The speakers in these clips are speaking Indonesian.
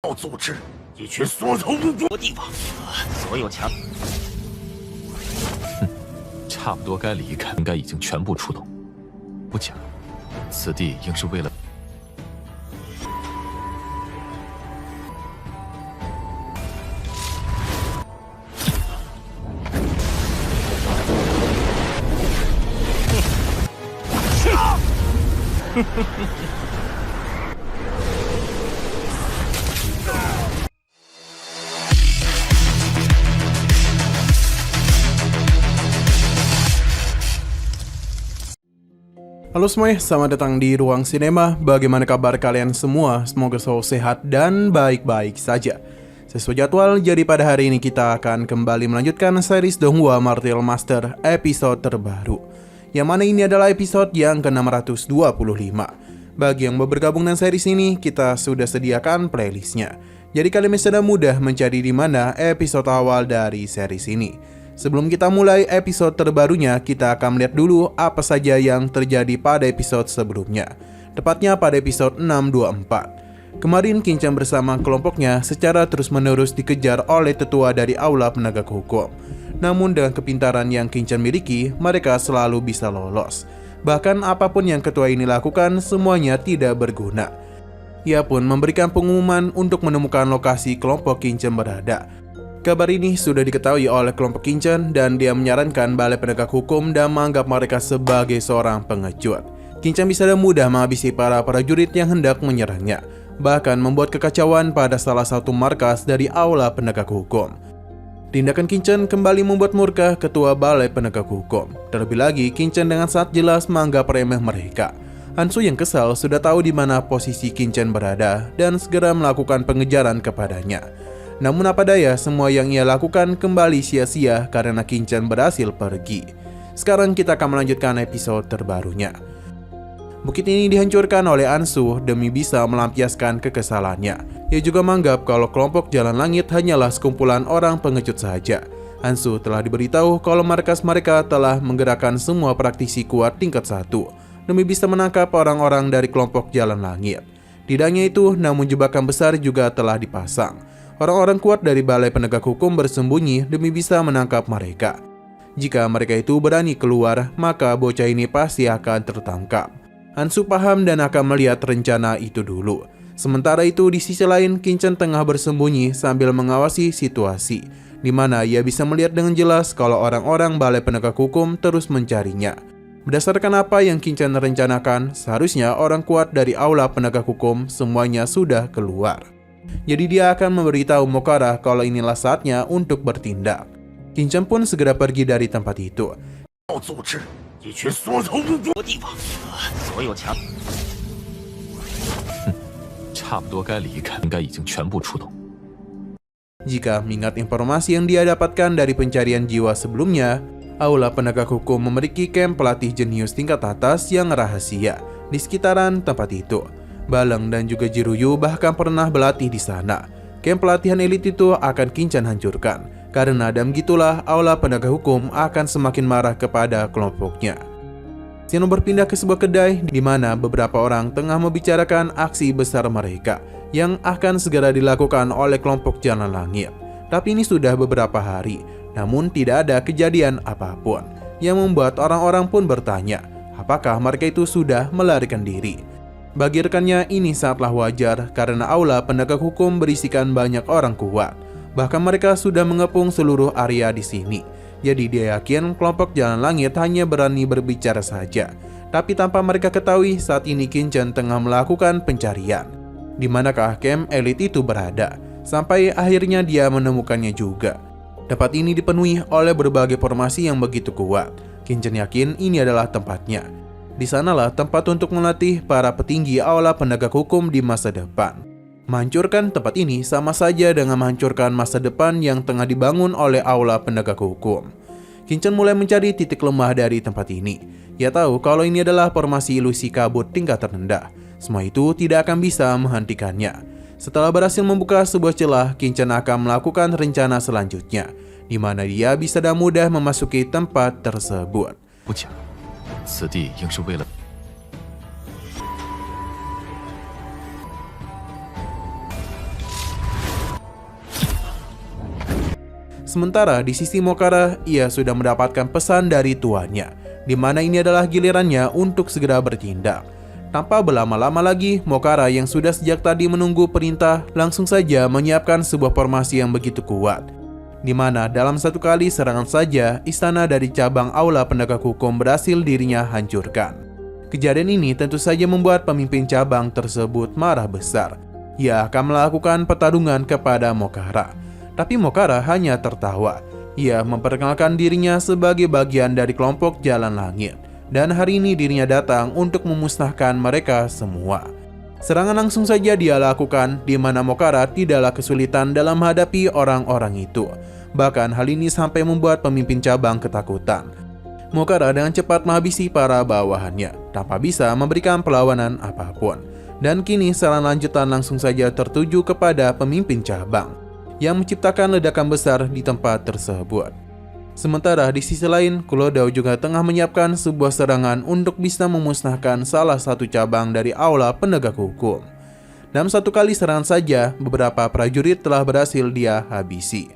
要组织一群缩头乌龟地方，所有强。差不多该离开，应该已经全部出动。不假，此地应是为了。Halo semuanya, selamat datang di Ruang Sinema. Bagaimana kabar kalian semua? Semoga selalu sehat dan baik-baik saja. Sesuai jadwal, jadi pada hari ini kita akan kembali melanjutkan series Donghua Martial Master episode terbaru, yang mana ini adalah episode yang ke-625. Bagi yang mau bergabung dengan series ini, kita sudah sediakan playlistnya. Jadi kalian bisa mudah mencari di mana episode awal dari series ini. Sebelum kita mulai episode terbarunya, kita akan melihat dulu apa saja yang terjadi pada episode sebelumnya. Tepatnya pada episode 624. Kemarin Kinchan bersama kelompoknya secara terus-menerus dikejar oleh tetua dari Aula Penegak Hukum. Namun dengan kepintaran yang Kinchan miliki, mereka selalu bisa lolos. Bahkan apapun yang ketua ini lakukan, semuanya tidak berguna. Ia pun memberikan pengumuman untuk menemukan lokasi kelompok Kinchan berada. Kabar ini sudah diketahui oleh kelompok Kinchan dan dia menyarankan Balai Penegak Hukum dan menganggap mereka sebagai seorang pengecut. Kinchan bisa dengan mudah menghabisi para prajurit yang hendak menyerangnya, bahkan membuat kekacauan pada salah satu markas dari Aula Penegak Hukum. Tindakan Kinchan kembali membuat murka ketua Balai Penegak Hukum. Terlebih lagi, Kinchan dengan sangat jelas menganggap remeh mereka. Hansu yang kesal sudah tahu di mana posisi Kinchan berada dan segera melakukan pengejaran kepadanya. Namun apa daya, semua yang ia lakukan kembali sia-sia karena Kinchan berhasil pergi. Sekarang kita akan melanjutkan episode terbarunya. Bukit ini dihancurkan oleh Ansu demi bisa melampiaskan kekesalannya. Ia juga menganggap kalau kelompok Jalan Langit hanyalah sekumpulan orang pengecut saja. Ansu telah diberitahu kalau markas mereka telah menggerakkan semua praktisi kuat tingkat 1 demi bisa menangkap orang-orang dari kelompok Jalan Langit. Tidak hanya itu, namun jebakan besar juga telah dipasang. Orang-orang kuat dari Balai Penegak Hukum bersembunyi demi bisa menangkap mereka. Jika mereka itu berani keluar, maka bocah ini pasti akan tertangkap. Hansu paham dan akan melihat rencana itu dulu. Sementara itu di sisi lain, Kinchan tengah bersembunyi sambil mengawasi situasi, di mana ia bisa melihat dengan jelas kalau orang-orang Balai Penegak Hukum terus mencarinya. Berdasarkan apa yang Kinchan rencanakan, seharusnya orang kuat dari Aula Penegak Hukum semuanya sudah keluar. Jadi dia akan memberitahu Mokara kalau inilah saatnya untuk bertindak. Kinchan pun segera pergi dari tempat itu. Jika mengingat informasi yang dia dapatkan dari pencarian jiwa sebelumnya, Aula Penegak Hukum memiliki camp pelatih jenius tingkat atas yang rahasia di sekitaran tempat itu. Baleng dan juga Jiruyu bahkan pernah berlatih di sana. Camp pelatihan elit itu akan Kinchan hancurkan. Karena dan gitulah Aula Penegak Hukum akan semakin marah kepada kelompoknya. Shino berpindah ke sebuah kedai di mana beberapa orang tengah membicarakan aksi besar mereka yang akan segera dilakukan oleh kelompok Jalan Langit. Tapi ini sudah beberapa hari, namun tidak ada kejadian apapun, yang membuat orang-orang pun bertanya, apakah mereka itu sudah melarikan diri. Bagi rekannya ini sangatlah wajar karena Aula Penegak Hukum berisikan banyak orang kuat. Bahkan mereka sudah mengepung seluruh area di sini. Jadi dia yakin kelompok Jalan Langit hanya berani berbicara saja. Tapi tanpa mereka ketahui saat ini Kinchan tengah melakukan pencarian. Di manakah camp elit itu berada? Sampai akhirnya dia menemukannya juga. Tempat ini dipenuhi oleh berbagai formasi yang begitu kuat. Kinchan yakin ini adalah tempatnya. Di sanalah tempat untuk melatih para petinggi Aula Penegak Hukum di masa depan. Menghancurkan tempat ini sama saja dengan menghancurkan masa depan yang tengah dibangun oleh Aula Penegak Hukum. Kinchan mulai mencari titik lemah dari tempat ini. Ia tahu kalau ini adalah formasi ilusi kabut tingkat terendah. Semua itu tidak akan bisa menghentikannya. Setelah berhasil membuka sebuah celah, Kinchan akan melakukan rencana selanjutnya, di mana dia bisa dengan mudah memasuki tempat tersebut. 此地应是为了。Sementara di sisi Mokara, ia sudah mendapatkan pesan dari tuannya, di mana ini adalah gilirannya untuk segera bertindak. Tanpa berlama-lama lagi, Mokara yang sudah sejak tadi menunggu perintah langsung saja menyiapkan sebuah formasi yang begitu kuat, di mana dalam satu kali serangan saja, istana dari cabang Aula Penegak Hukum berhasil dirinya hancurkan. Kejadian ini tentu saja membuat pemimpin cabang tersebut marah besar. Ia akan melakukan pertarungan kepada Mokara. Tapi Mokara hanya tertawa. Ia memperkenalkan dirinya sebagai bagian dari kelompok Jalan Langit. Dan hari ini dirinya datang untuk memusnahkan mereka semua. Serangan langsung saja dia lakukan, di mana Mokara tidaklah kesulitan dalam menghadapi orang-orang itu. Bahkan hal ini sampai membuat pemimpin cabang ketakutan. Mokara dengan cepat menghabisi para bawahannya, tanpa bisa memberikan perlawanan apapun. Dan kini serangan lanjutan langsung saja tertuju kepada pemimpin cabang, yang menciptakan ledakan besar di tempat tersebut. Sementara di sisi lain, Kulodao juga tengah menyiapkan sebuah serangan untuk bisa memusnahkan salah satu cabang dari Aula Penegak Hukum. Dalam satu kali serangan saja, beberapa prajurit telah berhasil dia habisi.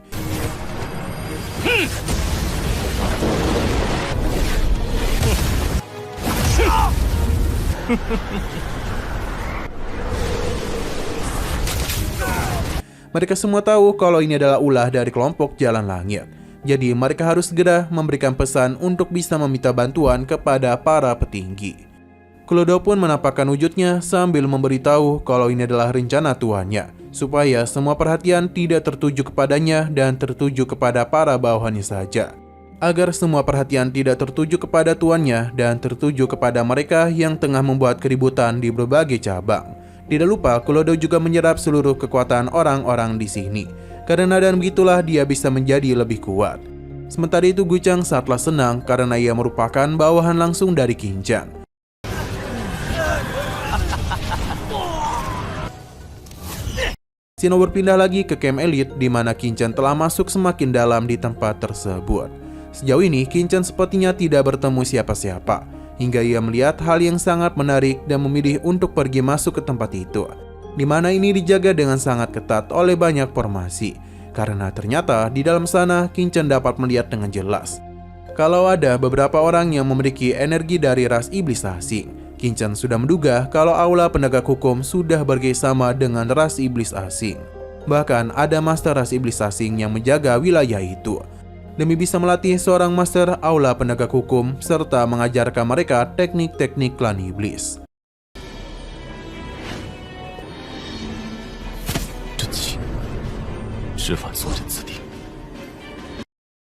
Mereka semua tahu kalau ini adalah ulah dari kelompok Jalan Langit. Jadi mereka harus segera memberikan pesan untuk bisa meminta bantuan kepada para petinggi. Kulodao pun menampakkan wujudnya sambil memberitahu kalau ini adalah rencana tuannya, supaya semua perhatian tidak tertuju kepadanya dan tertuju kepada para bawahannya saja. Agar semua perhatian tidak tertuju kepada tuannya dan tertuju kepada mereka yang tengah membuat keributan di berbagai cabang. Tidak lupa, Kulodao juga menyerap seluruh kekuatan orang-orang di sini. Karena dan begitulah dia bisa menjadi lebih kuat. Sementara itu Gucang sangatlah senang karena ia merupakan bawahan langsung dari Qingchen. Shino berpindah lagi ke camp elit di mana Qingchen telah masuk semakin dalam di tempat tersebut. Sejauh ini Qingchen sepertinya tidak bertemu siapa-siapa. Hingga ia melihat hal yang sangat menarik dan memilih untuk pergi masuk ke tempat itu, di mana ini dijaga dengan sangat ketat oleh banyak formasi. Karena ternyata di dalam sana Qingchen dapat melihat dengan jelas kalau ada beberapa orang yang memiliki energi dari ras iblis asing. Qingchen sudah menduga kalau Aula Penegak Hukum sudah bekerjasama dengan ras iblis asing. Bahkan ada master ras iblis asing yang menjaga wilayah itu, demi bisa melatih seorang master Aula Penegak Hukum serta mengajarkan mereka teknik-teknik klan iblis.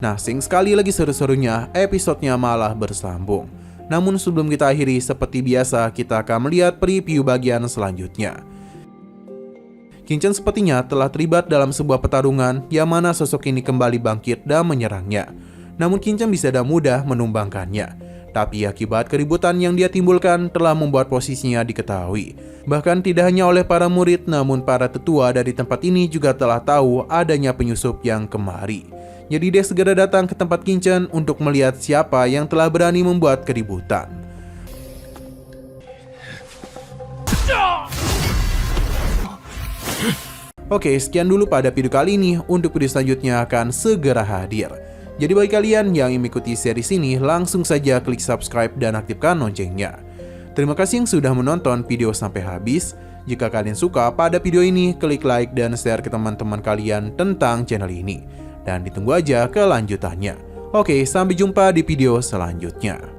Nah, sing sekali lagi seru-serunya, episodenya malah bersambung. Namun sebelum kita akhiri, seperti biasa kita akan melihat preview bagian selanjutnya. Qingchen sepertinya telah terlibat dalam sebuah pertarungan yang mana sosok ini kembali bangkit dan menyerangnya. Namun Qingchen bisa dengan mudah menumbangkannya. Tapi akibat keributan yang dia timbulkan telah membuat posisinya diketahui. Bahkan tidak hanya oleh para murid, namun para tetua dari tempat ini juga telah tahu adanya penyusup yang kemari. Jadi dia segera datang ke tempat Qingchen untuk melihat siapa yang telah berani membuat keributan. Oke, sekian dulu pada video kali ini. Untuk video selanjutnya akan segera hadir. Jadi bagi kalian yang ingin mengikuti series ini, langsung saja klik subscribe dan aktifkan loncengnya. Terima kasih yang sudah menonton video sampai habis. Jika kalian suka pada video ini, klik like dan share ke teman-teman kalian tentang channel ini. Dan ditunggu aja kelanjutannya. Oke, sampai jumpa di video selanjutnya.